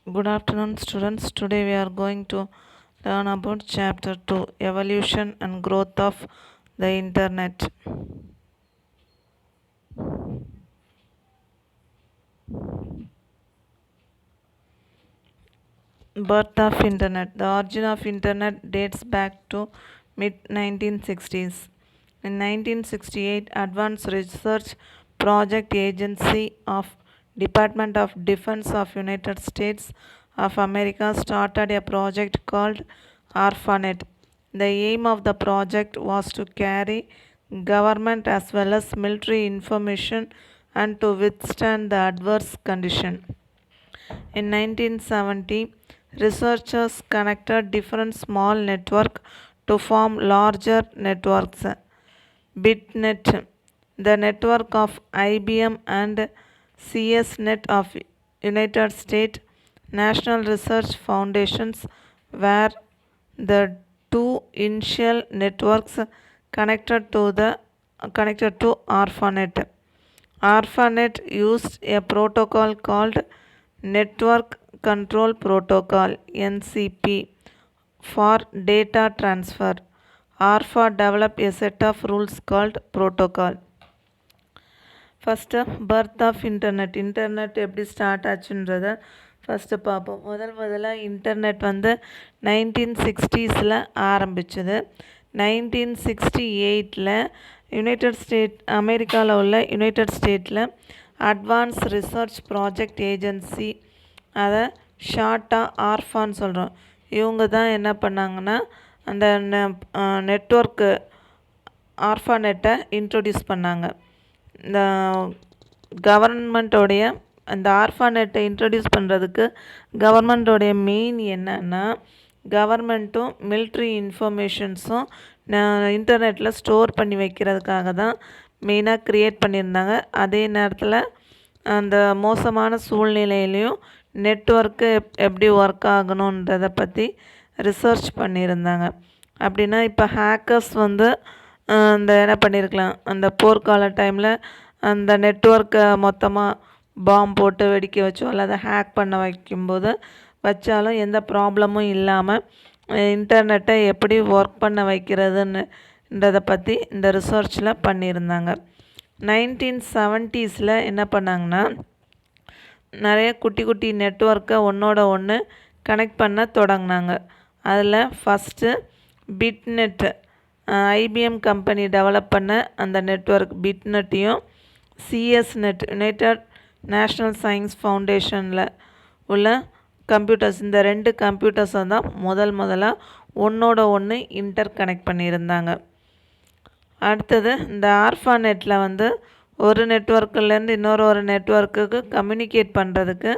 Good afternoon, students. Today we are going to learn about chapter 2, evolution and growth of the internet. Birth of internet. The origin of internet dates back to mid 1960s. In 1968, Advanced Research Project Agency of Department of Defense of United States of America started a project called ARPANET. The aim of the project was to carry government as well as military information and to withstand the adverse condition. In 1970, researchers connected different small networks to form larger networks. BitNet, the network of IBM and CSNet of United States National Research Foundations were the two initial networks connected to ARPANET. ARPANET used a protocol called Network Control Protocol (NCP) for data transfer. ARPA developed a set of rules called protocol. First birth of internet எப்படி start ஆச்சுன்றதை first பார்ப்போம். முதல்ல internet வந்து 1960s ஆரம்பிச்சது. 1968 அமெரிக்காவில் உள்ள United ஸ்டேட்டில் advance research project agency, அதை ஷார்ட்டாக ஆர்ஃபான்னு சொல்கிறோம். இவங்க தான் என்ன பண்ணாங்கன்னா அந்த நெட்வொர்க்கு ஆர்ஃபானெட்டை இன்ட்ரொடியூஸ் பண்ணாங்க. இந்த கவர்மெண்ட்டோடைய அந்த ஆர்ஃபானெட்டை இன்ட்ரடியூஸ் பண்ணுறதுக்கு கவர்மெண்ட்டோடைய மெயின் என்னன்னா, கவர்மெண்ட்டும் மிலிட்ரி இன்ஃபர்மேஷன்ஸும் இன்டர்நெட்டில் ஸ்டோர் பண்ணி வைக்கிறதுக்காக தான் மெயினாக க்ரியேட் பண்ணியிருந்தாங்க. அதே நேரத்தில் அந்த மோசமான சூழ்நிலையிலையும் நெட்வொர்க்கு எப்படி ஒர்க் ஆகணுன்றதை பற்றி ரிசர்ச் பண்ணியிருந்தாங்க. அப்படின்னா இப்போ ஹேக்கர்ஸ் வந்து அந்த என்ன பண்ணியிருக்கலாம், அந்த போர்க்கால டைமில் அந்த நெட்வொர்க்கை மொத்தமாக பாம்பு போட்டு வெடிக்க வச்சோ அல்லது ஹேக் பண்ண வைக்கும்போது வச்சாலும் எந்த ப்ராப்ளமும் இல்லாமல் இன்டர்நெட்டை எப்படி ஒர்க் பண்ண வைக்கிறதுன்றதை பற்றி இந்த ரிசர்ச்சில் பண்ணியிருந்தாங்க. 1970s என்ன பண்ணாங்கன்னா, நிறைய குட்டி குட்டி நெட்வொர்க்கை ஒன்றோட ஒன்று கனெக்ட் பண்ண தொடங்கினாங்க. அதில் ஃபஸ்ட்டு பிட்நெட்டு, ஐபிஎம் கம்பெனி டெவலப் பண்ண அந்த நெட்வொர்க் பிட்நெட்டையும் சிஎஸ்நெட் யுனைடெட் நேஷ்னல் சயின்ஸ் ஃபவுண்டேஷனில் உள்ள கம்ப்யூட்டர்ஸ், இந்த ரெண்டு கம்ப்யூட்டர்ஸை தான் முதலாக ஒன்றோட ஒன்று இன்டர் கனெக்ட் பண்ணியிருந்தாங்க. அடுத்தது இந்த ஆர்ஃபானெட்டில் வந்து ஒரு நெட்வொர்க்குலேருந்து ஒரு நெட்வொர்க்குக்கு கம்யூனிகேட் பண்ணுறதுக்கு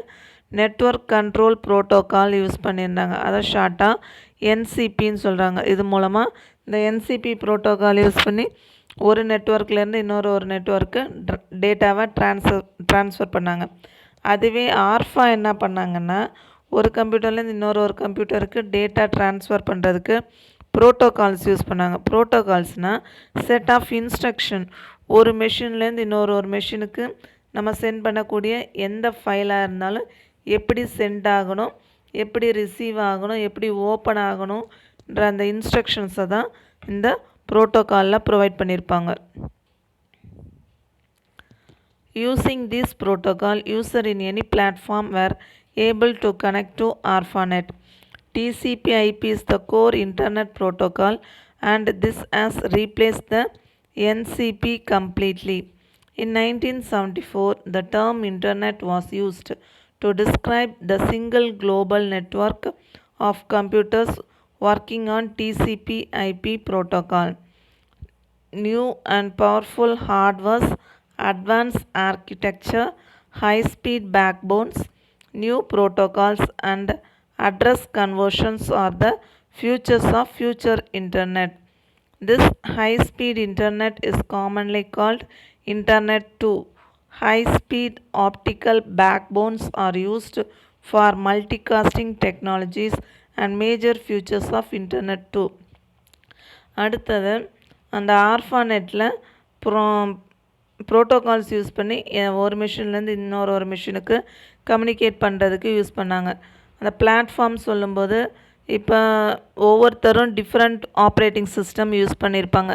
நெட்வொர்க் கண்ட்ரோல் ப்ரோட்டோக்கால் யூஸ் பண்ணியிருந்தாங்க. அதை ஷார்ட்டாக என்சிபின்னு சொல்கிறாங்க. இது மூலமாக இந்த என்சிபி ப்ரோட்டோக்கால் யூஸ் பண்ணி ஒரு நெட்வொர்க்லேருந்து ஒரு நெட்வொர்க்கு டேட்டாவை ட்ரான்ஸ்ஃபர் பண்ணாங்க. அதுவே ஆர்ஃபா என்ன பண்ணாங்கன்னா, ஒரு கம்ப்யூட்டர்லேருந்து ஒரு கம்ப்யூட்டருக்கு டேட்டா ட்ரான்ஸ்ஃபர் பண்ணுறதுக்கு ப்ரோட்டோகால்ஸ் யூஸ் பண்ணாங்க. ப்ரோட்டோகால்ஸ்னால் செட் ஆஃப் இன்ஸ்ட்ரக்ஷன். ஒரு மெஷின்லேருந்து ஒரு மெஷினுக்கு நம்ம சென்ட் பண்ணக்கூடிய எந்த ஃபைலாக இருந்தாலும் எப்படி சென்ட் ஆகணும், எப்படி ரிசீவ் ஆகணும், எப்படி ஓப்பன் ஆகணுன்ற அந்த இன்ஸ்ட்ரக்ஷன்ஸை தான் இந்த ப்ரோட்டோகாலில் ப்ரொவைட் பண்ணியிருப்பாங்க. Using this protocol, user in any platform were able to connect to ARPANET. TCP/IP is the core internet protocol and this has replaced the NCP completely. In 1974, the term internet was used to describe the single global network of computers working on TCP/IP protocol. New and powerful hardwares, advanced architecture, high-speed backbones, new protocols and address conversions are the futures of future internet. This high-speed internet is commonly called Internet 2. High-speed optical backbones are used for multicasting technologies and major features of Internet 2. அடுத்தது அந்த ஆர்ஃபானெட்டில் protocols use பண்ணி ஒரு மிஷின்லேருந்து ஒரு மிஷினுக்கு communicate பண்ணுறதுக்கு use பண்ணாங்க. அந்த platform சொல்லும்போது இப்போ ஒவ்வொருத்தரும் டிஃப்ரெண்ட் ஆப்ரேட்டிங் சிஸ்டம் யூஸ் பண்ணியிருப்பாங்க.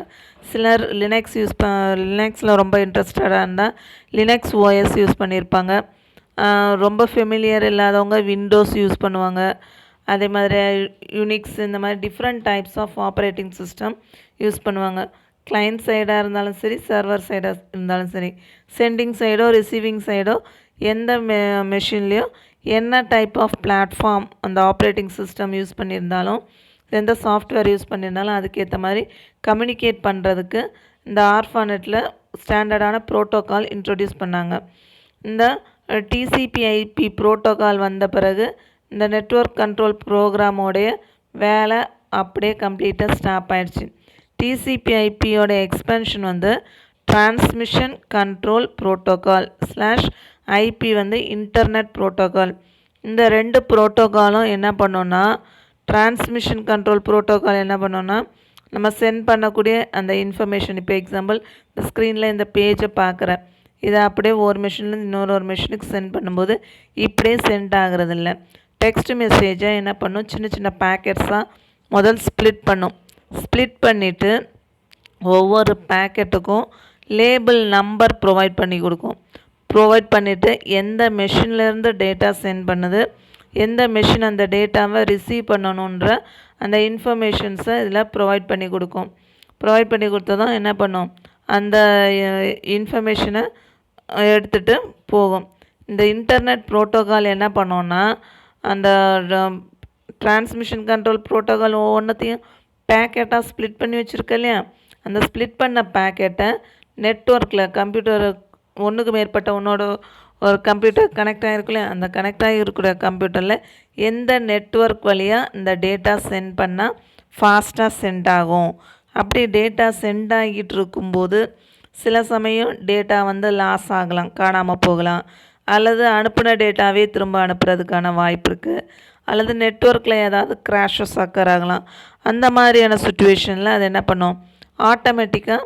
சிலர் லினக்ஸில் ரொம்ப இன்ட்ரெஸ்டடாக இருந்தால் லினக்ஸ் ஓஎஸ் யூஸ் பண்ணியிருப்பாங்க. ரொம்ப ஃபெமிலியர் இல்லாதவங்க விண்டோஸ் யூஸ் பண்ணுவாங்க. அதே மாதிரி யூனிக்ஸ் இந்த மாதிரி different types of operating system use பண்ணுவாங்க. கிளைண்ட் சைடாக இருந்தாலும் சரி, சர்வர் சைடாக இருந்தாலும் சரி, சென்டிங் சைடோ ரிசீவிங் சைடோ எந்த மெஷின்லேயோ என்ன டைப் ஆஃப் பிளாட்ஃபார்ம் அந்த ஆப்ரேட்டிங் சிஸ்டம் யூஸ் பண்ணியிருந்தாலும், எந்த சாஃப்ட்வேர் யூஸ் பண்ணியிருந்தாலும் அதுக்கேற்ற மாதிரி கம்யூனிகேட் பண்ணுறதுக்கு இந்த ஆர்ஃபானெட்டில் ஸ்டாண்டர்டான ப்ரோட்டோக்கால் இன்ட்ரொடியூஸ் பண்ணாங்க. இந்த டிசிபி/ஐபி ப்ரோட்டோக்கால் வந்த பிறகு இந்த நெட்வொர்க் கண்ட்ரோல் ப்ரோக்ராமோடைய வேலை அப்படியே கம்ப்ளீட்டாக ஸ்டாப் ஆயிடுச்சு. டிசிபி/ஐபியோட எக்ஸ்பென்ஷன் வந்து டிரான்ஸ்மிஷன் கண்ட்ரோல் ப்ரோட்டோக்கால் /ஐபி வந்து இன்டர்நெட் ப்ரோட்டோக்கால். இந்த 2 ப்ரோட்டோக்காலும் என்ன பண்ணோன்னா, டிரான்ஸ்மிஷன் கண்ட்ரோல் ப்ரோட்டோக்கால் என்ன பண்ணோன்னா, நம்ம சென்ட் பண்ணக்கூடிய அந்த இன்ஃபர்மேஷன், இப்போ எக்ஸாம்பிள் இந்த ஸ்க்ரீனில் இந்த பேஜை பார்க்குறேன், இதை அப்படியே ஒரு மிஷின்லேருந்து இன்னொரு மிஷினுக்கு சென்ட் பண்ணும்போது இப்படியே சென்ட் ஆகிறதில்ல. டெக்ஸ்ட் மெசேஜை என்ன பண்ணும், சின்ன சின்ன பேக்கெட்ஸாக முதல் ஸ்ப்ளிட் பண்ணும். ஸ்ப்ளிட் பண்ணிவிட்டு ஒவ்வொரு பேக்கெட்டுக்கும் லேபிள் நம்பர் ப்ரொவைட் பண்ணி கொடுக்கும். ப்ரொவைட் பண்ணிவிட்டு எந்த மெஷின்லேருந்து டேட்டா சென்ட் பண்ணுது, எந்த மெஷின் அந்த டேட்டாவை ரிசீவ் பண்ணணுன்ற அந்த இன்ஃபர்மேஷன்ஸை இதில் ப்ரொவைட் பண்ணி கொடுக்கும். ப்ரொவைட் பண்ணி கொடுத்ததும் என்ன பண்ணும், அந்த இன்ஃபர்மேஷனை எடுத்துகிட்டு போகும். இந்த இன்டர்நெட் ப்ரோட்டோக்கால் என்ன பண்ணோன்னா, அந்த டிரான்ஸ்மிஷன் கண்ட்ரோல் ப்ரோட்டோக்கால் ஒவ்வொன்றத்தையும் பேக்கெட்டாக ஸ்ப்ளிட் பண்ணி வச்சுருக்க இல்லையா, அந்த ஸ்ப்ளிட் பண்ண பேக்கெட்டை நெட்வொர்க்கில் கம்ப்யூட்டர் ஒன்றுக்கு மேற்பட்ட ஒரு கம்ப்யூட்டர் கனெக்ட் ஆகிருக்குல்லையா, அந்த கனெக்ட் ஆகிருக்கிற கம்ப்யூட்டரில் எந்த நெட்வொர்க் வழியாக இந்த டேட்டா சென்ட் பண்ணால் ஃபாஸ்ட்டாக சென்ட் ஆகும். அப்படி டேட்டா சென்ட் ஆகிட்டு இருக்கும்போது சில சமயம் டேட்டா வந்து லாஸ் ஆகலாம், காணாமல் போகலாம், அல்லது அனுப்பின டேட்டாவே திரும்ப அனுப்புறதுக்கான வாய்ப்பு இருக்குது, அல்லது நெட்வொர்க்கில் ஏதாவது கிராஷஸ் அக்கர் ஆகலாம். அந்த மாதிரியான சுச்சுவேஷனில் அது என்ன பண்ணும், ஆட்டோமேட்டிக்காக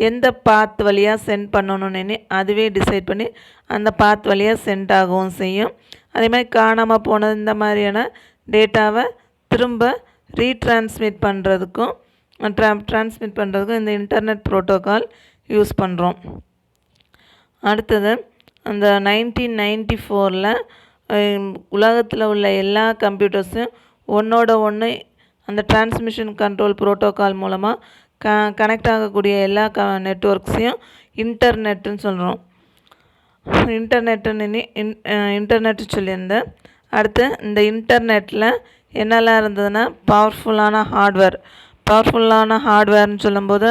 எந்த பாத் வழியாக சென்ட் பண்ணணும்னு அதுவே டிசைட் பண்ணி அந்த பாத் வழியாக சென்ட் ஆகவும் செய்யும். அதே மாதிரி காணாமல் போனது இந்த மாதிரியான டேட்டாவை திரும்ப ரீட்ரான்ஸ்மிட் பண்ணுறதுக்கும் இந்த இன்டர்நெட் ப்ரோட்டோக்கால் யூஸ் பண்ணுறோம். அடுத்தது அந்த 1994 உலகத்தில் உள்ள எல்லா கம்ப்யூட்டர்ஸும் ஒன்றோட ஒன்று அந்த டிரான்ஸ்மிஷன் கண்ட்ரோல் ப்ரோட்டோக்கால் மூலமாக கனெக்ட் ஆகக்கூடிய எல்லா நெட்வொர்க்ஸையும் இன்டர்நெட்டுன்னு சொல்கிறோம். இன்டர்நெட்டு சொல்லியிருந்தேன். அடுத்து இந்த இன்டர்நெட்டில் என்னெல்லாம் இருந்ததுன்னா, பவர்ஃபுல்லான ஹார்ட்வேர்னு சொல்லும்போது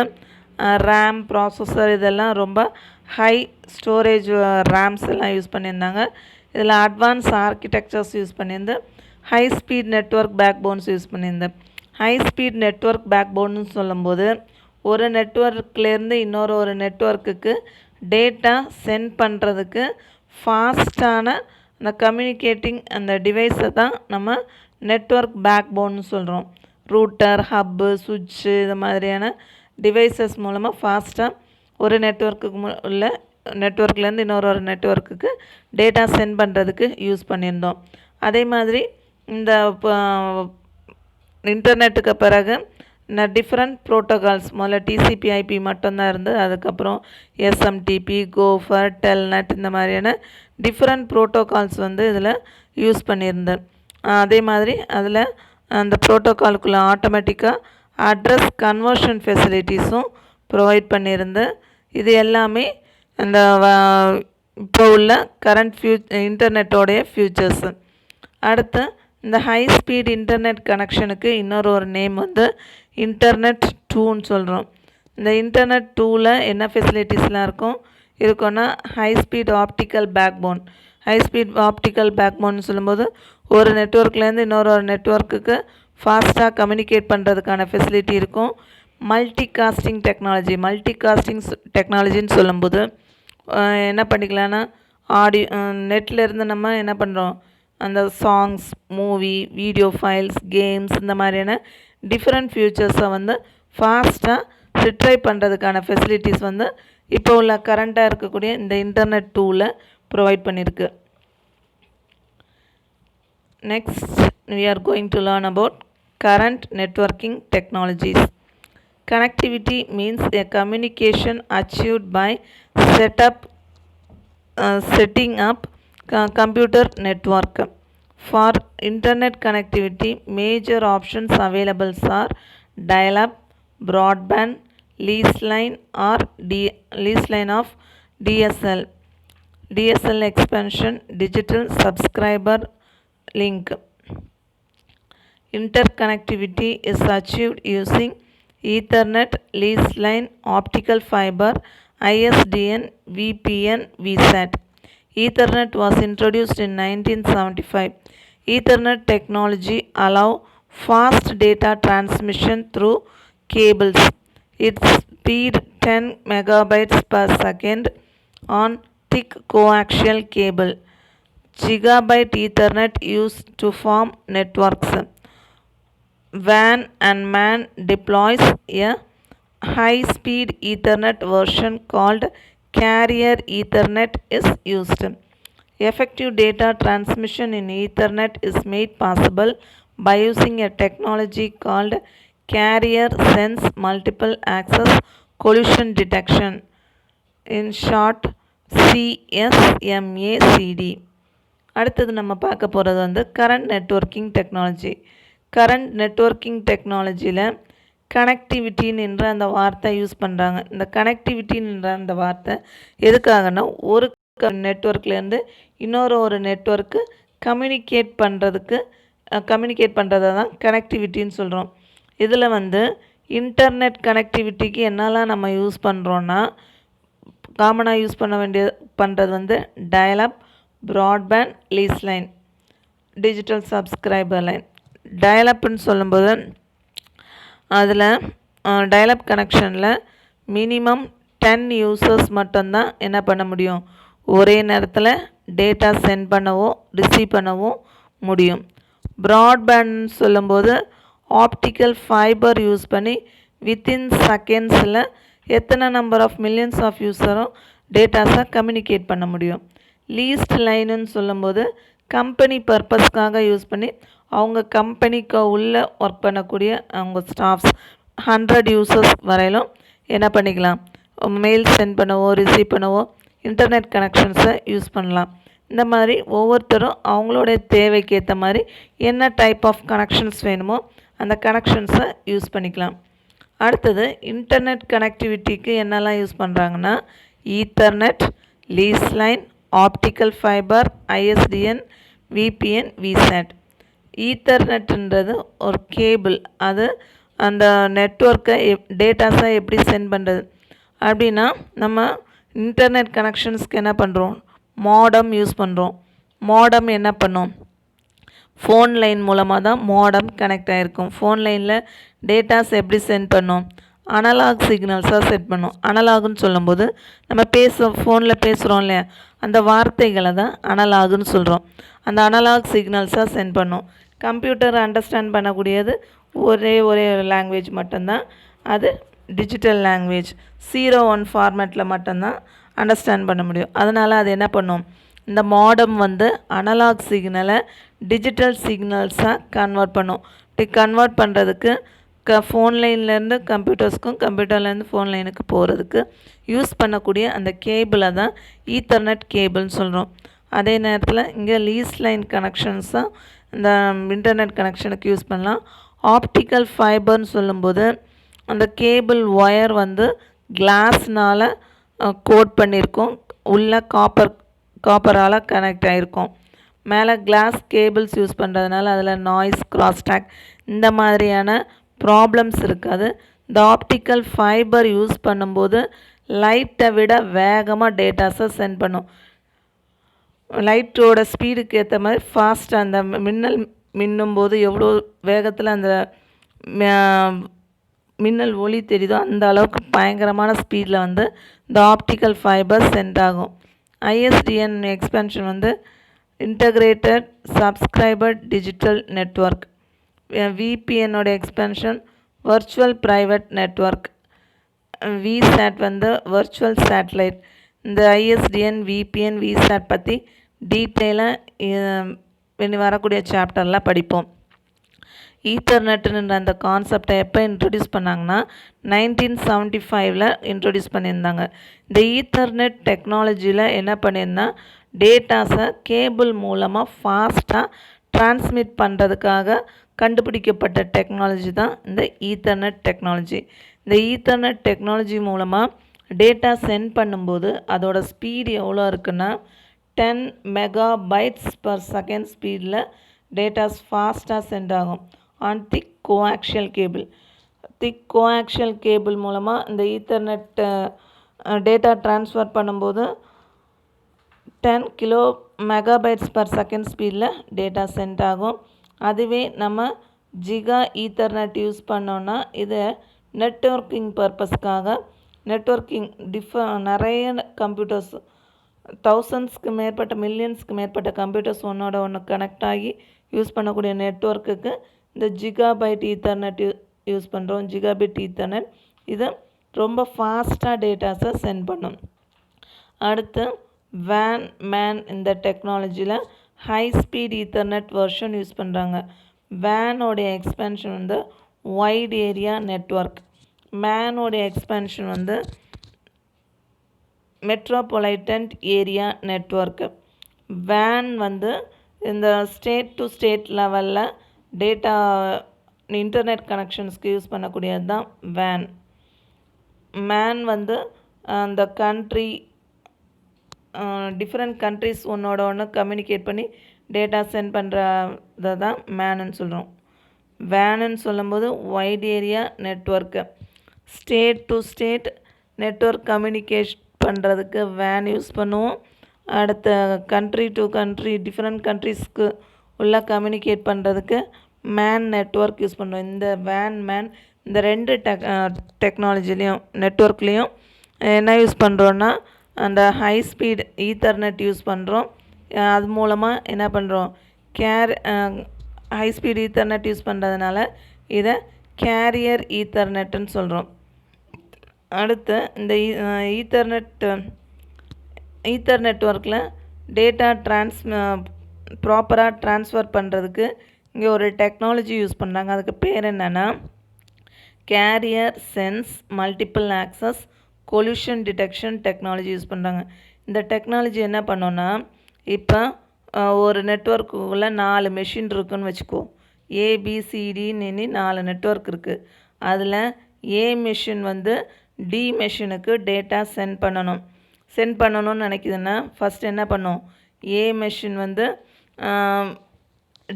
ரேம், ப்ராசஸர் இதெல்லாம் ரொம்ப ஹை ஸ்டோரேஜ் ரேம்ஸ் எல்லாம் யூஸ் பண்ணியிருந்தாங்க. இதில் அட்வான்ஸ் ஆர்கிடெக்சர்ஸ் யூஸ் பண்ணியிருந்து high speed network backbones use பண்ணியிருந்தேன். ஹை ஸ்பீட் நெட்வொர்க் பேக்போன்னு சொல்லும்போது ஒரு நெட்வொர்க்லேருந்து ஒரு நெட்வொர்க்குக்கு டேட்டா சென்ட் பண்ணுறதுக்கு ஃபாஸ்ட்டான அந்த கம்யூனிகேட்டிங் அந்த டிவைஸை தான் நம்ம நெட்வொர்க் பேக்போன்னு சொல்கிறோம். ரூட்டர், ஹப்பு, சுவிட்சு இது மாதிரியான டிவைசஸ் மூலமாக ஃபாஸ்ட்டாக ஒரு நெட்வொர்க்லேருந்து இன்னொரு நெட்வொர்க்குக்கு டேட்டா சென்ட் பண்ணுறதுக்கு யூஸ் பண்ணியிருந்தோம். அதே மாதிரி இந்த இன்டர்நெட்டுக்கு பிறகு டிஃப்ரெண்ட் ப்ரோட்டோகால்ஸ், முதல்ல டிசிபி/ஐபி மட்டும்தான் இருந்தது. அதுக்கப்புறம் எஸ்எம்டிபி, கோஃபர், டெல்நெட் இந்த மாதிரியான டிஃப்ரெண்ட் ப்ரோட்டோகால்ஸ் வந்து இதில் யூஸ் பண்ணியிருந்தேன். அதே மாதிரி அதில் அந்த ப்ரோட்டோகாலுக்குள்ளே ஆட்டோமேட்டிக்காக அட்ரஸ் கன்வர்ஷன் ஃபெசிலிட்டிஸும் ப்ரொவைட் பண்ணியிருந்தேன். இது எல்லாமே அந்த இப்போ உள்ள கரண்ட் இன்டர்நெட்டோடைய ஃபியூச்சர்ஸு. அடுத்து இந்த ஹை ஸ்பீட் இன்டர்நெட் கனெக்ஷனுக்கு ஒரு நேம் வந்து இன்டர்நெட் 2ன்னு சொல்கிறோம். இந்த இன்டர்நெட் 2ல் என்ன ஃபெசிலிட்டிஸ்லாம் இருக்குன்னா ஹை ஸ்பீட் ஆப்டிக்கல் பேக்போன் சொல்லும்போது ஒரு நெட்வொர்க்லேருந்து இன்னொரு நெட்வொர்க்குக்கு ஃபாஸ்ட்டாக கம்யூனிகேட் பண்ணுறதுக்கான ஃபெசிலிட்டி இருக்கும். மல்டி காஸ்டிங் டெக்னாலஜின்னு சொல்லும்போது என்ன பண்ணிக்கலான்னா, நெட்லேருந்து நம்ம என்ன பண்ணுறோம், அந்த songs, movie, video files, games இந்த மாதிரியான டிஃப்ரெண்ட் ஃபியூச்சர்ஸை வந்து ஃபாஸ்ட்டாக ரிட்ரைவ் பண்ணுறதுக்கான ஃபெசிலிட்டிஸ் வந்து இப்போ உள்ள கரண்ட்டாக இருக்கக்கூடிய இந்த இன்டர்நெட் 2ல் ப்ரொவைட் பண்ணியிருக்கு. Next, we are going to learn about current networking technologies. Connectivity means a communication achieved by setting up computer network. For internet connectivity, major options available are dial-up, broadband, lease line or lease line of DSL, DSL expansion, digital subscriber link. Interconnectivity is achieved using Ethernet, lease line, optical fiber, ISDN, VPN, VSAT. Ethernet was introduced in 1975. Ethernet technology allow fast data transmission through cables. Its speed 10 megabytes per second on thick coaxial cable. Gigabit Ethernet used to form networks. WAN and MAN deploys a high-speed Ethernet version called Carrier Ethernet is used. Effective data transmission in Ethernet is made possible by using a technology called Carrier Sense Multiple Access Collision Detection, in short CSMACD. அடுத்தது நம்ம பார்க்க போகிறது வந்து current networking technology. Current networking டெக்னாலஜியில் கனெக்டிவிட்டின்ற அந்த வார்த்தை use பண்ணுறாங்க. இந்த கனெக்டிவிட்டின்ற அந்த வார்த்தை எதுக்காகனா, ஒரு நெட்வொர்க்லேருந்து ஒரு நெட்வொர்க்கு கம்யூனிகேட் பண்ணுறதை தான் கனெக்டிவிட்டின்னு சொல்கிறோம். இதில் வந்து இன்டர்நெட் கனெக்டிவிட்டிக்கு என்னெல்லாம் நம்ம யூஸ் பண்ணுறோன்னா, காமனாக யூஸ் பண்ணுறது வந்து dial up, broadband, lease line, digital subscriber line. டயல்-அப்னு சொல்லும்போது அதில் டயல்-அப் கனெக்ஷனில் மினிமம் 10 யூசர்ஸ் மட்டும்தான் என்ன பண்ண முடியும், ஒரே நேரத்தில் டேட்டா சென்ட் பண்ணவும் ரிசீவ் பண்ணவும் முடியும். ப்ராட்பேண்ட்னு சொல்லும்போது ஆப்டிக்கல் ஃபைபர் யூஸ் பண்ணி வித்தின் செகண்ட்ஸில் எத்தனை நம்பர் ஆஃப் மில்லியன்ஸ் ஆஃப் யூஸரும் டேட்டாஸை கம்யூனிகேட் பண்ண முடியும். லீஸ்ட் லைனுன்னு சொல்லும்போது கம்பெனி பர்பஸ்க்காக யூஸ் பண்ணி அவங்க கம்பெனிக்கு உள்ளே ஒர்க் பண்ணக்கூடிய அவங்க ஸ்டாஃப்ஸ் 100 யூசர்ஸ் வரையிலும் என்ன பண்ணிக்கலாம், மெயில் சென்ட் பண்ணவோ ரிசீவ் பண்ணவோ இன்டர்நெட் கனெக்ஷன்ஸை யூஸ் பண்ணலாம். இந்த மாதிரி ஒவ்வொருத்தரும் அவங்களுடைய தேவைக்கு ஏற்ற மாதிரி என்ன டைப் ஆஃப் கனெக்ஷன்ஸ் வேணுமோ அந்த கனெக்ஷன்ஸை யூஸ் பண்ணிக்கலாம். அடுத்தது இன்டர்நெட் கனெக்டிவிட்டிக்கு என்னெல்லாம் யூஸ் பண்ணுறாங்கன்னா, Ethernet, lease line, optical fibre, ISDN, VPN, VSAT. ஈத்தர்நெட்ன்றது ஒரு கேபிள். அது அந்த நெட்வொர்க்கை டேட்டாஸை எப்படி சென்ட் பண்ணுறது அப்படின்னா, நம்ம இன்டர்நெட் கனெக்ஷன்ஸ்க்கு என்ன பண்ணுறோம், மாடம் யூஸ் பண்ணுறோம். மாடம் என்ன பண்ணும், ஃபோன் லைன் மூலமாக தான் மாடம் கனெக்ட் ஆகிருக்கும். ஃபோன் லைனில் டேட்டாஸ் எப்படி சென்ட் பண்ணும், அனலாக் சிக்னல்ஸாக செட் பண்ணும். அனலாகுன்னு சொல்லும்போது நம்ம ஃபோனில் பேசுகிறோம் இல்லையா, அந்த வார்த்தைகளை தான் அனலாகுன்னு சொல்கிறோம். அந்த அனலாக் சிக்னல்ஸாக சென்ட் பண்ணும். கம்ப்யூட்டர் அண்டர்ஸ்டாண்ட் பண்ணக்கூடியது ஒரே லாங்குவேஜ் மட்டும்தான், அது டிஜிட்டல் லாங்குவேஜ். 01 ஃபார்மேட்டில் மட்டும்தான் அண்டர்ஸ்டாண்ட் பண்ண முடியும். அதனால் அது என்ன பண்ணும், இந்த மாடம் வந்து அனலாக் சிக்னலை டிஜிட்டல் சிக்னல்ஸாக கன்வெர்ட் பண்ணும். இப்படி கன்வெர்ட் பண்ணுறதுக்கு ஃபோன் லைன்லேருந்து கம்ப்யூட்டர்ஸ்க்கும் கம்ப்யூட்டர்லேருந்து ஃபோன் லைனுக்கு போகிறதுக்கு யூஸ் பண்ணக்கூடிய அந்த கேபிளை தான் ஈத்தர்நெட் கேபிள்னு சொல்கிறோம். அதே நேரத்தில் இங்கே லீஸ் லைன் கனெக்ஷன்ஸாக இந்த இன்டர்நெட் கனெக்ஷனுக்கு யூஸ் பண்ணலாம். ஆப்டிக்கல் ஃபைபர்னு சொல்லும்போது அந்த கேபிள் ஒயர் வந்து கிளாஸ்னால் கோட் பண்ணியிருக்கோம், உள்ள காப்பரால் கனெக்ட் ஆகிருக்கும். மேலே கிளாஸ் கேபிள்ஸ் யூஸ் பண்ணுறதுனால அதில் நாய்ஸ், கிராஸ்டாக் இந்த மாதிரியான ப்ராப்ளம்ஸ் இருக்காது. இந்த ஆப்டிக்கல் ஃபைபர் யூஸ் பண்ணும்போது லைட்டை விட வேகமாக டேட்டாஸை சென்ட் பண்ணும். லைட்டோட ஸ்பீடுக்கு ஏற்ற மாதிரி ஃபாஸ்ட்டாக அந்த மின்னல் மின்னும்போது எவ்வளோ வேகத்தில் அந்த மின்னல் ஒளி தெரியுதோ அந்த அளவுக்கு பயங்கரமான ஸ்பீடில் வந்து இந்த ஆப்டிக்கல் ஃபைபர் சென்ட் ஆகும். ISDN எக்ஸ்பென்ஷன் வந்து இன்டகிரேட்டட் சப்ஸ்கிரைபர் டிஜிட்டல் நெட்வொர்க். VPNோட expansion virtual private network. VSAT வந்து வர்ச்சுவல் சேட்டலைட். இந்த ISDN, VPN, VSAT பற்றி டீட்டெயிலாக வரக்கூடிய சாப்டரில் படிப்போம். ஈத்தர்நெட்டுன்ற அந்த கான்செப்டை எப்போ இன்ட்ரடியூஸ் பண்ணாங்கன்னா 1975 இன்ட்ரடியூஸ் பண்ணியிருந்தாங்க. இந்த ஈத்தர்நெட் டெக்னாலஜியில் என்ன பண்ணியிருந்தா டேட்டாஸை கேபிள் மூலமாக ஃபாஸ்ட்டாக டிரான்ஸ்மிட் பண்ணுறதுக்காக கண்டுபிடிக்கப்பட்ட டெக்னாலஜி தான் இந்த ஈத்தர்நெட் டெக்னாலஜி. இந்த ஈத்தர்நெட் டெக்னாலஜி மூலமாக டேட்டா சென்ட் பண்ணும்போது அதோட ஸ்பீடு எவ்வளோ இருக்குன்னா 10 MB/s ஸ்பீடில் டேட்டாஸ் ஃபாஸ்ட்டாக சென்ட் ஆகும் on thick coaxial cable. Thick coaxial cable மூலமாக இந்த ஈத்தர்நெட் டேட்டா ட்ரான்ஸ்ஃபர் பண்ணும்போது 10 MB/s ஸ்பீடில் டேட்டா சென்ட் ஆகும். அதுவே நம்ம ஜிகா ஈத்தர்நெட் யூஸ் பண்ணோன்னா இதை நெட்வொர்க்கிங் பர்பஸ்க்காக நெட்வொர்க்கிங் நிறைய கம்ப்யூட்டர்ஸ் தௌசண்ட்ஸ்க்கு மேற்பட்ட மில்லியன்ஸ்க்கு மேற்பட்ட கம்ப்யூட்டர்ஸ் ஒன்றோட ஒன்று கனெக்ட் ஆகி யூஸ் பண்ணக்கூடிய நெட்வொர்க்குக்கு இந்த ஜிகாபைட் ஈத்தர்நெட் யூஸ் பண்ணுறோம். ஜிகாபிட் ஈத்தர்நெட் இது ரொம்ப ஃபாஸ்ட்டாக டேட்டாஸை சென்ட் பண்ணும். அடுத்து வேன் மேன் இந்த டெக்னாலஜியில் high speed ethernet version use பண்ணுறாங்க. வேனோடைய எக்ஸ்பென்ஷன் வந்து வைட் ஏரியா நெட்வொர்க். மேனோடைய எக்ஸ்பென்ஷன் வந்து மெட்ரோபாலிட்டன் ஏரியா நெட்வொர்க்கு. வேன் வந்து இந்த ஸ்டேட் டு ஸ்டேட் லெவலில் டேட்டா இன்டர்நெட் கனெக்ஷன்ஸ்க்கு யூஸ் பண்ணக்கூடியது தான் வேன். மேன் வந்து அந்த கண்ட்ரி டிஃப்ரெண்ட் கண்ட்ரிஸ் ஒன்றோட ஒன்று கம்யூனிகேட் பண்ணி டேட்டா சென்ட் பண்ணுறதை தான் மேனுன்னு சொல்கிறோம். வேனுன்னு சொல்லும்போது white area network. State to state network communication பண்ணுறதுக்கு வேன் யூஸ் பண்ணுவோம். அடுத்த கண்ட்ரி டு கண்ட்ரி டிஃப்ரெண்ட் கண்ட்ரிஸ்க்கு உள்ள கம்யூனிகேட் பண்ணுறதுக்கு மேன் நெட்வொர்க் யூஸ் பண்ணுவோம். இந்த வேன் மேன் இந்த ரெண்டு டெக்னாலஜிலையும் நெட்வொர்க்லேயும் என்ன யூஸ் பண்ணுறோன்னா அந்த ஹை ஸ்பீட் ஈத்தர்நெட் யூஸ் பண்ணுறோம். அது மூலமாக என்ன பண்ணுறோம் ஹை ஸ்பீட் ஈத்தர்நெட் யூஸ் பண்ணுறதுனால இதை கேரியர் ஈத்தர்நெட்டுன்னு சொல்கிறோம். அடுத்து இந்த ஈத்தர் நெட்வொர்க்கில் டேட்டா ப்ராப்பராக ட்ரான்ஸ்ஃபர் பண்ணுறதுக்கு இங்கே ஒரு டெக்னாலஜி யூஸ் பண்ணுறாங்க. அதுக்கு பேர் என்னென்னா carrier sense multiple access collision detection technology use பண்ணுறாங்க. இந்த டெக்னாலஜி என்ன பண்ணோன்னா இப்போ ஒரு நெட்வொர்க்குள்ளே 4 மெஷின் இருக்குதுன்னு வச்சுக்கோ. ஏபிசிடின்னு 4 நெட்வொர்க் இருக்குது. அதில் ஏ மெஷின் வந்து டி மெஷினுக்கு டேட்டா சென்ட் பண்ணணும்னு நினைக்குதுன்னா ஃபஸ்ட் என்ன பண்ணும், ஏ மெஷின் வந்து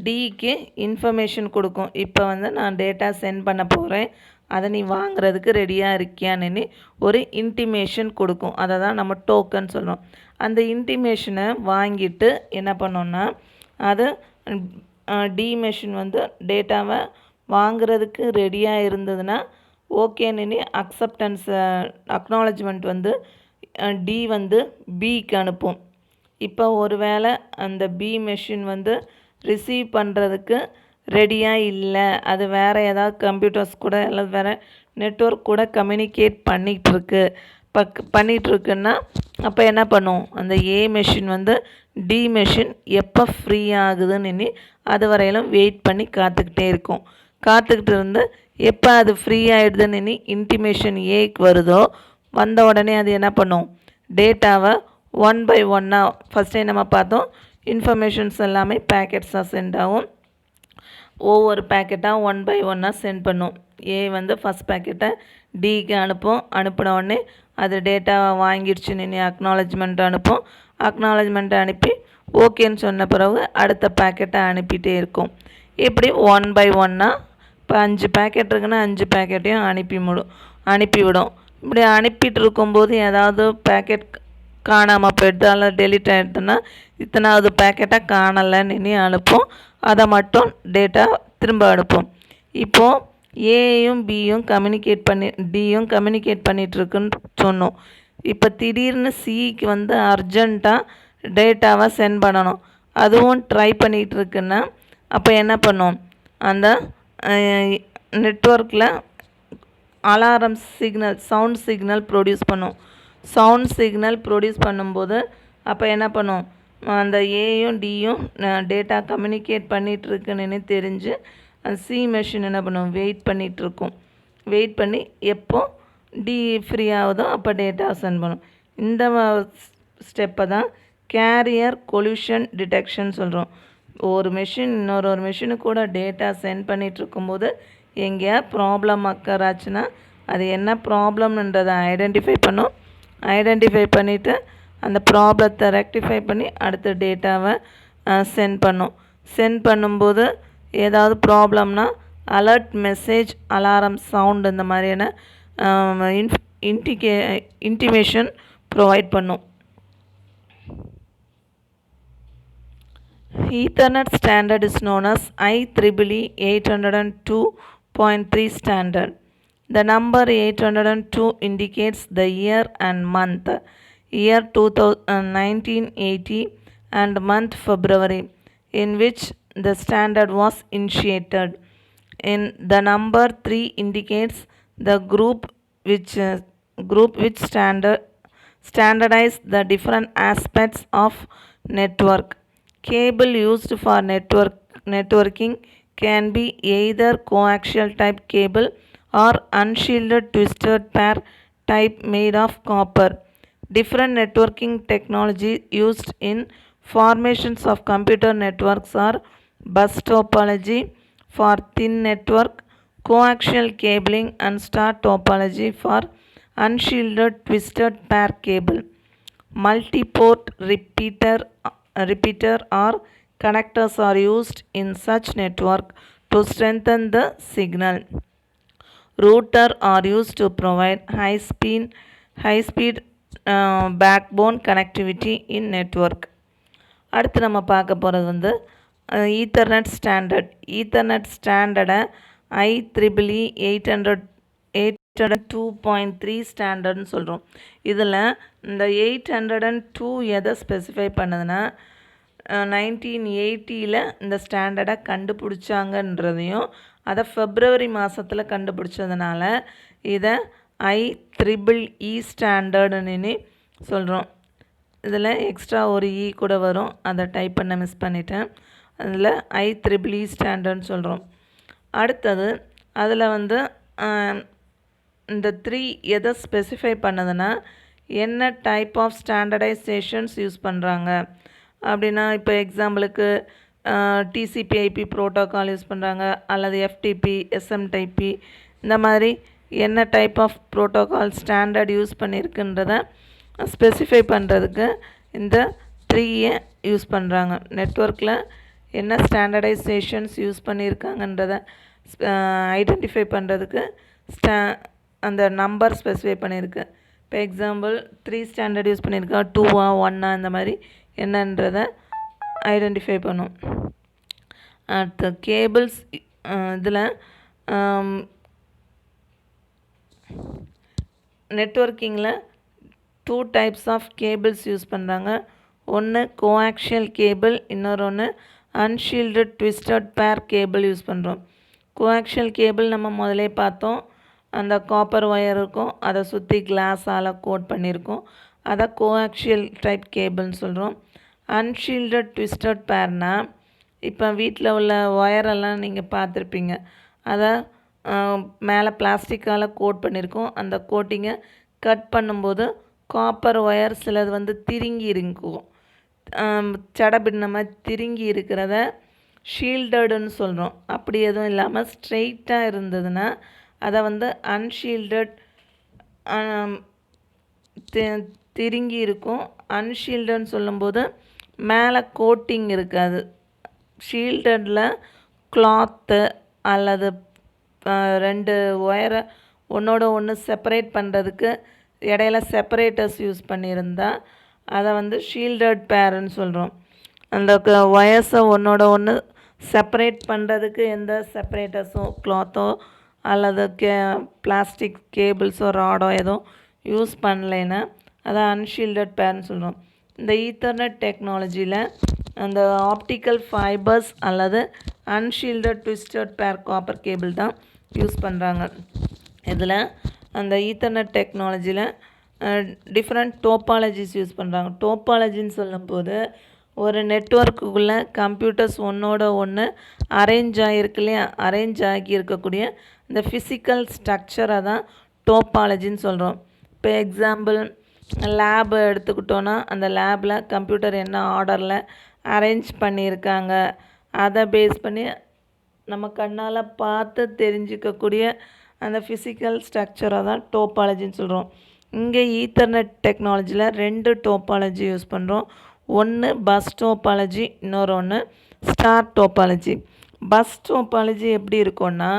டிக்கு இன்ஃபர்மேஷன் கொடுக்கும். இப்போ வந்து நான் டேட்டா சென்ட் பண்ண போகிறேன், அதை நீ வாங்குறதுக்கு ரெடியாக இருக்கியான்னு ஒரு இன்டிமேஷன் கொடுக்கும். அதை தான் நம்ம டோக்கன் சொல்கிறோம். அந்த இன்டிமேஷனை வாங்கிட்டு என்ன பண்ணோன்னா அது டி மெஷின் வந்து டேட்டாவை வாங்குறதுக்கு ரெடியாக இருந்ததுன்னா ஓகேன்னு அக்னாலஜ்மெண்ட் வந்து டி வந்து பிக்கு அனுப்பும். இப்போ ஒருவேளை அந்த பி மெஷின் வந்து ரிசீவ் பண்ணுறதுக்கு ரெடியாக இல்லை, அது வேறு ஏதாவது கம்ப்யூட்டர்ஸ் கூட இல்லை வேறு நெட்வொர்க் கூட கம்யூனிகேட் பண்ணிகிட்ருக்குன்னா அப்போ என்ன பண்ணும், அந்த ஏ மெஷின் வந்து டி மெஷின் எப்போ ஃப்ரீ ஆகுதுன்னு அது வரையிலும் வெயிட் பண்ணி காத்துக்கிட்டு இருந்து எப்போ அது ஃப்ரீ ஆகிடுதுன்னு இன்டிமேஷன் ஏக்கு வருதோ வந்த உடனே அது என்ன பண்ணும், டேட்டாவை 1 by 1 ஃபஸ்ட்டே நம்ம பார்த்தோம் இன்ஃபர்மேஷன்ஸ் எல்லாமே பேக்கெட்ஸாக சென்ட் ஆகும். ஒவ்வொரு பேக்கெட்டாக 1 by 1 சென்ட் பண்ணும். ஏ வந்து ஃபஸ்ட் பேக்கெட்டை டிக்கு அனுப்பின உடனே அது டேட்டாவை வாங்கிடுச்சுன்னு அக்னாலஜ்மெண்ட் அக்னாலஜ்மெண்ட்டை அனுப்பி ஓகேன்னு சொன்ன பிறகு அடுத்த பேக்கெட்டை அனுப்பிட்டே இருக்கும். இப்படி 1 by 1 இப்போ 5 பேக்கெட் இருக்குன்னா 5 பேக்கெட்டையும் அனுப்பிவிடும். இப்படி அனுப்பிட்டு இருக்கும்போது ஏதாவது பேக்கெட் காணாமல் போயிடுது அல்ல டெலிட் ஆகிடுதுன்னா இத்தனாவது பேக்கெட்டாக காணலைன்னு அனுப்பும். அதை மட்டும் டேட்டா திரும்ப அனுப்பும். இப்போது ஏயும் பியும் டியும் கம்யூனிகேட் பண்ணிகிட்ருக்குன்னு சொன்னோம். இப்போ திடீர்னு சிக்கு வந்து அர்ஜெண்ட்டாக டேட்டாவை சென்ட் பண்ணணும், அதுவும் ட்ரை பண்ணிகிட்டு இருக்குன்னா அப்போ என்ன பண்ணும், அந்த நெட்வொர்க்கில் alarm signal sound signal produce பண்ணும். சவுண்ட் சிக்னல் ப்ரொடியூஸ் பண்ணும்போது அப்போ என்ன பண்ணும், அந்த ஏயும் டியும் டேட்டா கம்யூனிகேட் பண்ணிகிட்ருக்குன்னு தெரிஞ்சு அந்த சி மெஷின் என்ன பண்ணும், வெயிட் பண்ணிகிட்ருக்கும். வெயிட் பண்ணி எப்போ டி ஃப்ரீ ஆகுதோ அப்போ டேட்டா சென்ட் பண்ணும். இந்த ஸ்டெப்பை தான் கேரியர் கொல்யூஷன் டிடெக்ஷன் சொல்கிறோம். ஒரு மெஷின் இன்னொரு மெஷினுக்கு கூட டேட்டா சென்ட் பண்ணிகிட்ருக்கும்போது எங்கேயா ப்ராப்ளம் அக்கர் ஆச்சுன்னா அது என்ன ப்ராப்ளம்ன்றதை ஐடென்டிஃபை பண்ணும். ஐடென்டிஃபை பண்ணிவிட்டு அந்த ப்ராப்ளத்தை ரெக்டிஃபை பண்ணி அடுத்த டேட்டாவை சென்ட் பண்ணும். சென்ட் பண்ணும்போது ஏதாவது ப்ராப்ளம்னா அலர்ட் மெசேஜ், அலாரம் சவுண்ட் இந்த மாதிரியான இன்டிமேஷன் ப்ரொவைட் பண்ணும். Ethernet standard is known as IEEE 802.3 standard. The number 802 indicates the year and month, year 1980 and month February, in which the standard was initiated. In the number 3 indicates the group which standardize the different aspects of network. Cable used for networking can be either coaxial type cable or unshielded twisted pair type made of copper. Different networking technology used in formations of computer networks are bus topology for thin network, coaxial cabling, and star topology for unshielded twisted pair cable. Multi-port repeater or connectors are used in such network to strengthen the signal. Router are used to provide high-speed backbone connectivity in network. அடுத்து நம்ம பார்க்க போகிறது வந்து ethernet standard. Ethernet ஸ்டாண்டர்டை IEEE 802.3 ஸ்டாண்டர்ட்னு சொல்கிறோம். இதில் இந்த 802 எதை specify பண்ணுதுன்னா 1980 இந்த ஸ்டாண்டர்டை கண்டுபிடிச்சாங்கன்றதையும் அதை ஃபெப்ரவரி மாதத்தில் கண்டுபிடிச்சதுனால இதை IEEE ஸ்டாண்டர்டுன்னு சொல்கிறோம். இதில் எக்ஸ்ட்ரா ஒரு இ கூட வரும், அதை டைப் பண்ண மிஸ் பண்ணிட்டேன். அதில் IEEE ஸ்டாண்டர்ட்னு சொல்கிறோம். அடுத்தது அதில் வந்து இந்த 3 எதை ஸ்பெசிஃபை பண்ணதுன்னா என்ன டைப் ஆஃப் ஸ்டாண்டர்டைசேஷன்ஸ் யூஸ் பண்ணுறாங்க அப்படின்னா, இப்போ எக்ஸாம்பிளுக்கு TCP/IP ப்ரோட்டோக்கால் யூஸ் பண்ணுறாங்க அல்லது FTP, SMTP இந்த மாதிரி என்ன type of protocol standard use பண்ணியிருக்குன்றதை ஸ்பெசிஃபை பண்ணுறதுக்கு இந்த 3 யூஸ் பண்ணுறாங்க. நெட்வொர்க்கில் என்ன ஸ்டாண்டர்டைசேஷன்ஸ் யூஸ் பண்ணியிருக்காங்கன்றதை ஐடென்டிஃபை பண்ணுறதுக்கு அந்த நம்பர் ஸ்பெசிஃபை பண்ணியிருக்கு. இப்போ எக்ஸாம்பிள் 3 ஸ்டாண்டர்ட் யூஸ் பண்ணியிருக்கா, 2ஆ 1ஆ இந்த மாதிரி என்னன்றதை ஐடென்டிஃபை பண்ணும். அடுத்து கேபிள்ஸ். இதில் நெட்வொர்க்கிங்கில் 2 டைப்ஸ் ஆஃப் கேபிள்ஸ் யூஸ் பண்ணுறாங்க. ஒன்று கோஆக்ஷியல் கேபிள், இன்னொரு ஒன்று அன்ஷீல்டட் ட்விஸ்டட் பேர் கேபிள் யூஸ் பண்ணுறோம். கோஆக்ஷியல் கேபிள் நம்ம முதலே பார்த்தோம். அந்த காப்பர் ஒயர் இருக்கும், அதை சுற்றி கிளாஸால் கோட் பண்ணியிருக்கோம், அதை கோஆக்ஷியல் டைப் கேபிள்னு சொல்கிறோம். அன்ஷீல்டட் ட்விஸ்டட் பேர்னால் இப்போ வீட்டில் உள்ள ஒயரெல்லாம் நீங்கள் பார்த்துருப்பீங்க. அதை மேலே பிளாஸ்டிக்கால் கோட் பண்ணியிருக்கோம். அந்த கோட்டிங்கை கட் பண்ணும்போது காப்பர் ஒயர் சிலது வந்து திருங்கி இருக்கும், சடபின்னமாக திருங்கி இருக்கிறத ஷீல்டடுன்னு சொல்கிறோம். அப்படி எதுவும் இல்லாமல் ஸ்ட்ரெயிட்டாக இருந்ததுன்னா அதை வந்து அன்ஷீல்டட் திருங்கி இருக்கும். அன்ஷீல்டுன்னு சொல்லும்போது மேலே கோட்டிங் இருக்காது. ஷீல்டடில் கிளாத்து அல்லது 2 ஒயரை ஒன்றோட ஒன்று செப்பரேட் பண்ணுறதுக்கு இடையில செப்பரேட்டர்ஸ் யூஸ் பண்ணியிருந்தால் அதை வந்து ஷீல்டட் பேருன்னு சொல்கிறோம். அந்த ஒயர்ஸை ஒன்றோட ஒன்று செப்பரேட் பண்ணுறதுக்கு எந்த செப்பரேட்டர்ஸோ கிளாத்தோ அல்லது பிளாஸ்டிக் கேபிள்ஸோ ராடோ எதுவும் யூஸ் பண்ணலைன்னா அதை அன்ஷீல்டட் பேர்னு சொல்கிறோம். இந்த ஈத்தர்நெட் டெக்னாலஜியில் அந்த ஆப்டிக்கல் ஃபைபர்ஸ் அல்லது அன்ஷீல்டட் ட்விஸ்டட் பேர் காப்பர் கேபிள் தான் யூஸ் பண்ணுறாங்க. இதில் அந்த ஈத்தர்நெட் டெக்னாலஜியில் டிஃப்ரெண்ட் டோப்பாலஜிஸ் யூஸ் பண்ணுறாங்க. டோப்பாலஜின்னு சொல்லும்போது ஒரு நெட்வொர்க்குள்ளே கம்ப்யூட்டர்ஸ் ஒன்றோட ஒன்று அரேஞ்ச் ஆகிருக்கு இல்லையா, அரேஞ்ச் ஆகி இருக்கக்கூடிய இந்த ஃபிசிக்கல் ஸ்ட்ரக்சரை தான் டோபாலஜின்னு சொல்கிறோம். இப்போ எக்ஸாம்பிள் லேப் எடுத்துக்கிட்டோன்னா அந்த லேபில் கம்ப்யூட்டர் என்ன ஆர்டரில் அரேஞ்ச் பண்ணியிருக்காங்க அதை பேஸ் பண்ணி நம்ம கண்ணால் பார்த்து தெரிஞ்சிக்கக்கூடிய அந்த ஃபிசிக்கல் ஸ்ட்ரக்சரை தான் டோபாலஜின்னு சொல்கிறோம். இங்கே ஈத்தர்நெட் டெக்னாலஜியில் 2 டோபாலஜி யூஸ் பண்ணுறோம். ஒன்று பஸ் டோபாலஜி, இன்னொரு ஒன்று ஸ்டார் டோபாலஜி. பஸ் டோபாலஜி எப்படி இருக்கும்னா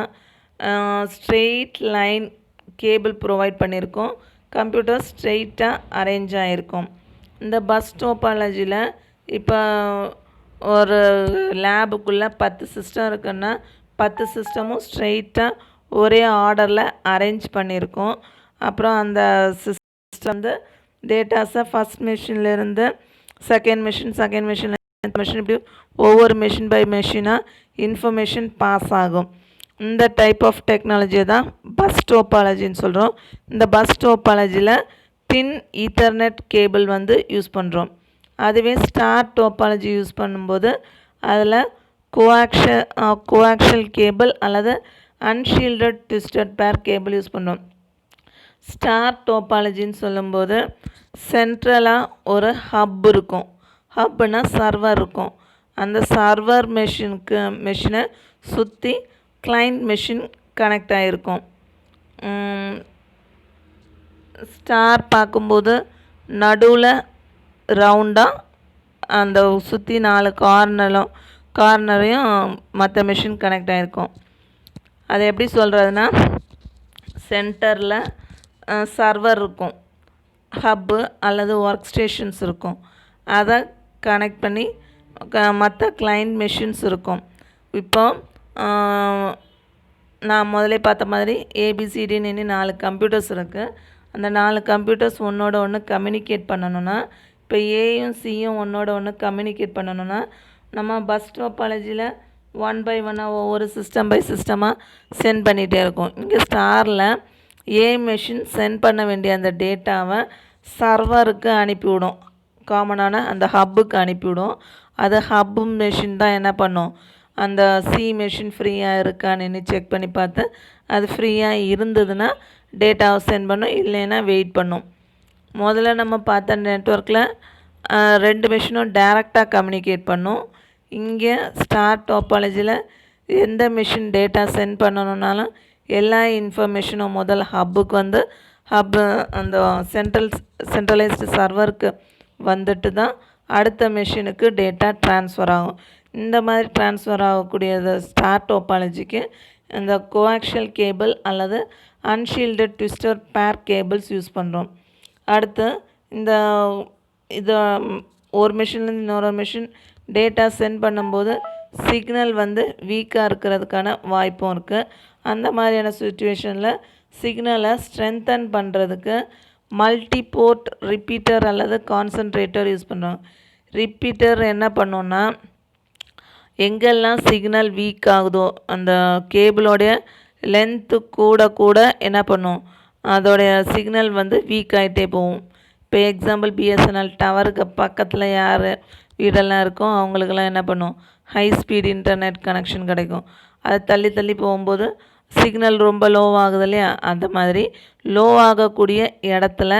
ஸ்ட்ரெயிட் லைன் கேபிள் ப்ரொவைட் பண்ணியிருக்கோம், கம்ப்யூட்டர் ஸ்ட்ரெயிட்டாக அரேஞ்ச் ஆகிருக்கும். இந்த பஸ் டோபாலஜியில் இப்போ ஒரு லேபுக்குள்ளே 10 சிஸ்டம் இருக்குன்னா 10 சிஸ்டமும் ஸ்ட்ரெயிட்டாக ஒரே ஆர்டரில் அரேஞ்ச் பண்ணியிருக்கோம். அப்புறம் அந்த சிஸ்டம் வந்து டேட்டாஸை ஃபஸ்ட் மிஷின்லேருந்து செகண்ட் மிஷின் இப்படி ஒவ்வொரு மிஷின் பை மிஷினாக இன்ஃபர்மேஷன் பாஸ் ஆகும். இந்த டைப் ஆஃப் டெக்னாலஜியை தான் பஸ் டோபாலஜின்னு சொல்கிறோம். இந்த பஸ் டோபாலஜியில் தின் ஈத்தர்நெட் கேபிள் வந்து யூஸ் பண்ணுறோம். அதுவே ஸ்டார் டோபாலஜி யூஸ் பண்ணும்போது அதில் கோஆக்ஷல் கேபிள் அல்லது அன்ஷீல்டட் ட்விஸ்டட் பேர் கேபிள் யூஸ் பண்ணுறோம். ஸ்டார் டோபாலஜின்னு சொல்லும்போது சென்ட்ரலாக ஒரு ஹப் இருக்கும். ஹப்புனா சர்வர் இருக்கும். அந்த சர்வர் மெஷினை சுற்றி கிளைண்ட் மெஷின் கனெக்ட் ஆகிருக்கும். ஸ்டார் பார்க்கும்போது நடுவில் ரவுண்டாக அந்த சுற்றி 4 கார்னரையும் மற்ற மிஷின் கனெக்ட் ஆகிருக்கும். அது எப்படி சொல்கிறதுனா சென்டரில் சர்வர் இருக்கும், ஹப்பு அல்லது ஒர்க் ஸ்டேஷன்ஸ் இருக்கும். அதை கனெக்ட் பண்ணி மற்ற கிளைண்ட் மெஷின்ஸ் இருக்கும். இப்போ நான் முதலே பார்த்த மாதிரி ஏபிசிடின்னு 4 கம்ப்யூட்டர்ஸ் இருக்குது. அந்த 4 கம்ப்யூட்டர்ஸ் ஒன்றோட ஒன்று கம்யூனிகேட் பண்ணணுன்னா, இப்போ ஏயும் சியும் ஒன்றோட ஒன்று கம்யூனிகேட் பண்ணணுன்னா நம்ம பஸ் டோபாலஜியில் 1 by 1 ஒவ்வொரு சிஸ்டம் பை சிஸ்டமாக சென்ட் பண்ணிகிட்டே இருக்கும். இங்கே ஸ்டாரில் ஏ மெஷின் சென்ட் பண்ண வேண்டிய அந்த டேட்டாவை சர்வருக்கு அனுப்பிவிடும், காமனான அந்த ஹப்புக்கு அனுப்பிவிடும். அது ஹப்பு மெஷின் தான் என்ன பண்ணும், அந்த சி மெஷின் ஃப்ரீயாக இருக்கான்னு செக் பண்ணி பார்த்து அது ஃப்ரீயாக இருந்ததுன்னா டேட்டாவை சென்ட் பண்ணும், இல்லைன்னா வெயிட் பண்ணும். முதல்ல நம்ம பார்த்த நெட்வொர்க்கில் 2 மெஷினும் டைரெக்டாக கம்யூனிகேட் பண்ணும். இங்கே ஸ்டார் டோபாலஜியில் எந்த மிஷின் டேட்டா சென்ட் பண்ணணுன்னாலும் எல்லா இன்ஃபர்மேஷனும் முதல் ஹப்புக்கு வந்து அந்த சென்ட்ரலைஸ்டு சர்வருக்கு வந்துட்டு தான் அடுத்த மெஷினுக்கு டேட்டா ட்ரான்ஸ்ஃபர் ஆகும். இந்த மாதிரி ட்ரான்ஸ்ஃபர் ஆகக்கூடியது ஸ்டார் டோபாலஜிக்கு இந்த கோஆக்ஷியல் கேபிள் அல்லது அன்ஷீல்டட் ட்விஸ்டர் பேர் கேபிள்ஸ் யூஸ் பண்ணுறோம். அடுத்து இது ஒரு மிஷின்லேருந்து இன்னொரு மிஷின் டேட்டா சென்ட் பண்ணும்போது சிக்னல் வந்து வீக்காக இருக்கிறதுக்கான வாய்ப்பும் இருக்குது. அந்த மாதிரியான சுச்சுவேஷனில் சிக்னலை ஸ்ட்ரென்தன் பண்ணுறதுக்கு மல்டிபோர்ட் ரிப்பீட்டர் அல்லது கான்சன்ட்ரேட்டர் யூஸ் பண்ணுறோம். ரிப்பீட்டர் என்ன பண்ணோன்னா எங்கெல்லாம் சிக்னல் வீக் ஆகுதோ அந்த கேபிளோடைய லென்த்து கூட என்ன பண்ணும், அதோடைய சிக்னல் வந்து வீக் ஆகிட்டே போகும். இப்போ எக்ஸாம்பிள் பிஎஸ்என்எல் டவருக்கு பக்கத்தில் யார் வீடெல்லாம் இருக்கோ அவங்களுக்கெல்லாம் என்ன பண்ணும், ஹை ஸ்பீட் இன்டர்நெட் கனெக்ஷன் கிடைக்கும். அது தள்ளி போகும்போது சிக்னல் ரொம்ப லோவாகுது இல்லையா, அந்த மாதிரி லோ ஆகக்கூடிய இடத்துல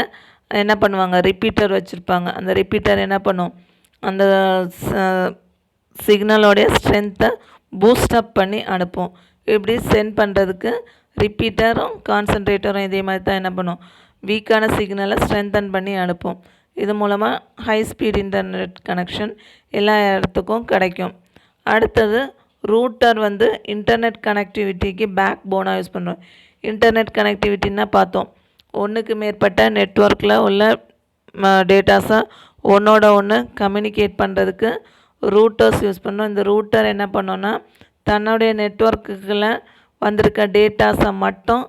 என்ன பண்ணுவாங்க, ரிப்பீட்டர் வச்சுருப்பாங்க. அந்த ரிப்பீட்டர் என்ன பண்ணும், அந்த சிக்னலோடைய ஸ்ட்ரென்த்தை பூஸ்டப் பண்ணி அனுப்பும். இப்படி சென்ட் பண்ணுறதுக்கு ரிப்பீட்டரும் கான்சன்ட்ரேட்டரும் இதே மாதிரி தான் என்ன பண்ணும், வீக்கான சிக்னலை ஸ்ட்ரென்தன் பண்ணி அனுப்பும். இது மூலமாக ஹை ஸ்பீட் இன்டர்நெட் கனெக்ஷன் எல்லா இடத்துக்கும் கிடைக்கும். அடுத்தது ரூட்டர் வந்து இன்டர்நெட் கனெக்டிவிட்டிக்கு பேக் போனாக யூஸ் பண்ணுறோம். இன்டர்நெட் கனெக்டிவிட்டின்னா பார்த்தோம், ஒன்றுக்கு மேற்பட்ட நெட்வொர்க்கில் உள்ள டேட்டாஸை ஒன்றோட ஒன்று கம்யூனிகேட் பண்ணுறதுக்கு ரூட்டர்ஸ் யூஸ் பண்ணோம். இந்த ரூட்டர் என்ன பண்ணோன்னா தன்னுடைய நெட்வொர்க்குகளை வந்திருக்க டேட்டாஸை மட்டும்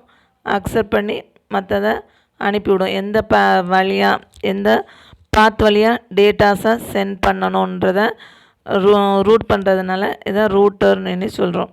அக்செப்ட் பண்ணி மற்றதை அனுப்பிவிடும். எந்த எந்த பாத் வழியாக டேட்டாஸை சென்ட் பண்ணணுன்றதை ரூட் பண்ணுறதுனால இதை ரூட்டர்னு சொல்கிறோம்.